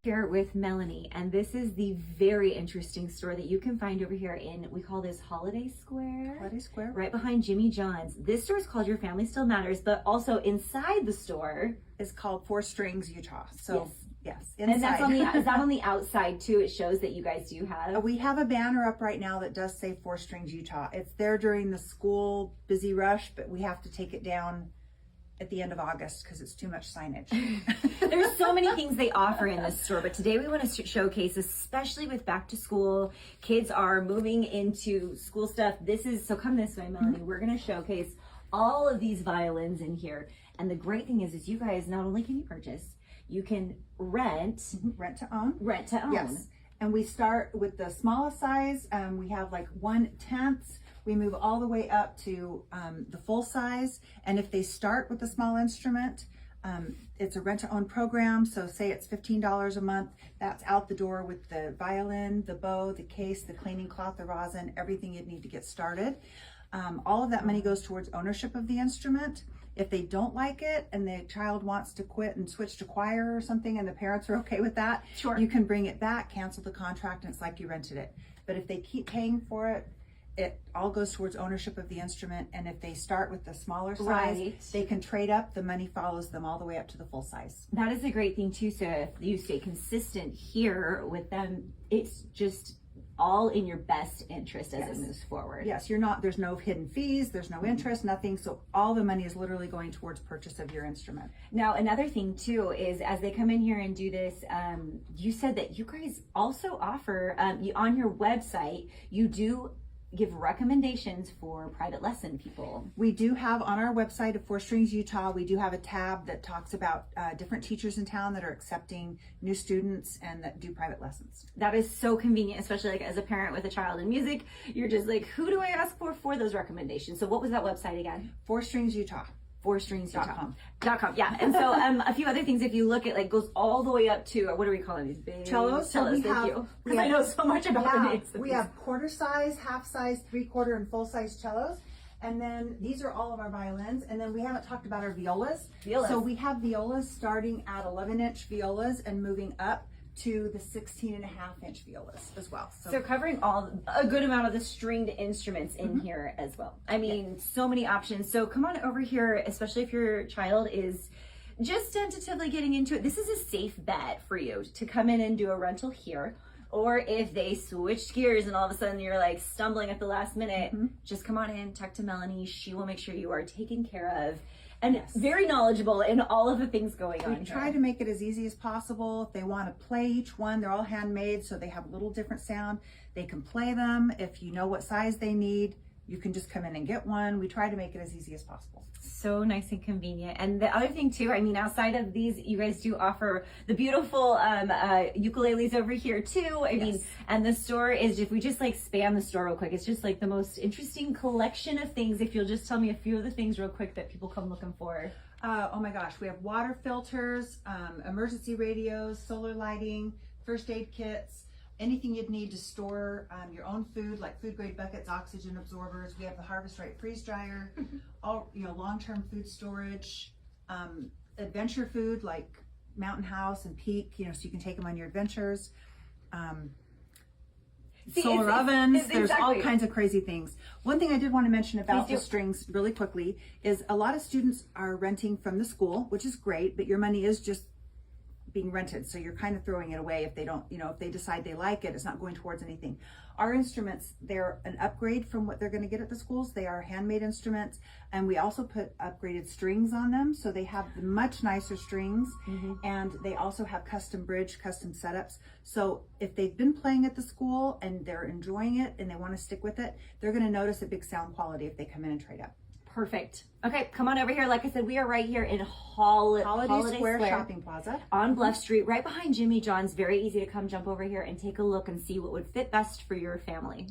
Here with Melanie, and this is the very interesting store that you can find over here in, we call this Holiday Square. Holiday Square. Right behind Jimmy John's. This store is called Your Family Still Matters, but also inside the store is called Four Strings Utah. So yes, inside. And that's on the, is that on the outside too? It shows that you guys do have. We have a banner up right now that does say Four Strings Utah. It's there during the school busy rush, but we have to take it down at the end of August because it's too much signage. There's so many things they offer in this store, but today we want to showcase, especially with back to school, kids are moving into school stuff. So come this way, Melanie. We're going to showcase all of these violins in here. And the great thing is you guys, not only can you purchase, you can rent. Rent to own. Rent to own. Yes. And we start with the smallest size. We have like 1/10. We move all the way up to the full size. And if they start with the small instrument, it's a rent-to-own program. So say it's $15 a month. That's out the door with the violin, the bow, the case, the cleaning cloth, the rosin, everything you'd need to get started. All of that money goes towards ownership of the instrument. If they don't like it and the child wants to quit and switch to choir or something and the parents are okay with that, sure, you can bring it back, cancel the contract, and it's like you rented it. But if they keep paying for it, it all goes towards ownership of the instrument. And if they start with the smaller size, they can trade up. The money follows them all the way up to the full size. That is a great thing too. So if you stay consistent here with them, it's just all in your best interest as it moves forward. Yes, there's no hidden fees, there's no interest, nothing. So all the money is literally going towards purchase of your instrument. Now, another thing too is as they come in here and do this, you said that you guys also offer, on your website, you do give recommendations for private lesson people. We do have on our website of Four Strings Utah, we do have a tab that talks about different teachers in town that are accepting new students and that do private lessons. That is so convenient, especially like as a parent with a child in music. You're just like, who do I ask for those recommendations? So what was that website again? Four Strings Utah. fourstringsutah.com. Yeah. And so a few other things, if you look at, like, goes all the way up to, what are we calling these? Big cellos. So thank you. Because I know so much about the names. We have quarter size, half size, 3/4, and full size cellos. And then these are all of our violins. And then we haven't talked about our violas. So we have violas starting at 11-inch violas and moving up to the 16.5-inch violas as well. So covering a good amount of the stringed instruments in here as well. I mean, so many options. So come on over here, especially if your child is just tentatively getting into it. This is a safe bet for you to come in and do a rental here. Or if they switch gears and all of a sudden you're like stumbling at the last minute, just come on in, talk to Melanie. She will make sure you are taken care of. And very knowledgeable in all of the things going on. We try to make it as easy as possible. If they want to play each one, they're all handmade, so they have a little different sound. They can play them. If you know what size they need, you can just come in and get one. We try to make it as easy as possible. So nice and convenient. And the other thing too, I mean, outside of these, you guys do offer the beautiful ukuleles over here too. I mean, and the store is, if we just like spam the store real quick, it's just like the most interesting collection of things. If you'll just tell me a few of the things real quick that people come looking for. Oh my gosh, we have water filters, emergency radios, solar lighting, first aid kits, anything you'd need to store your own food, like food grade buckets, oxygen absorbers. We have the Harvest Right freeze dryer, all long-term food storage, adventure food like Mountain House and Peak, so you can take them on your adventures. Solar ovens, there's all kinds of crazy things. One thing I did want to mention about the strings really quickly is a lot of students are renting from the school, which is great, but your money is just being rented, so you're kind of throwing it away if they don't, if they decide they like it, it's not going towards anything. Our instruments, they're an upgrade from what they're going to get at the schools. They are handmade instruments, and we also put upgraded strings on them, so they have much nicer strings, and they also have custom bridge, custom setups. So if they've been playing at the school and they're enjoying it and they want to stick with it, they're going to notice a big sound quality if they come in and trade up. Perfect. Okay, come on over here. Like I said, we are right here in Holiday Square Shopping Plaza on Bluff Street, right behind Jimmy John's. Very easy to come jump over here and take a look and see what would fit best for your family.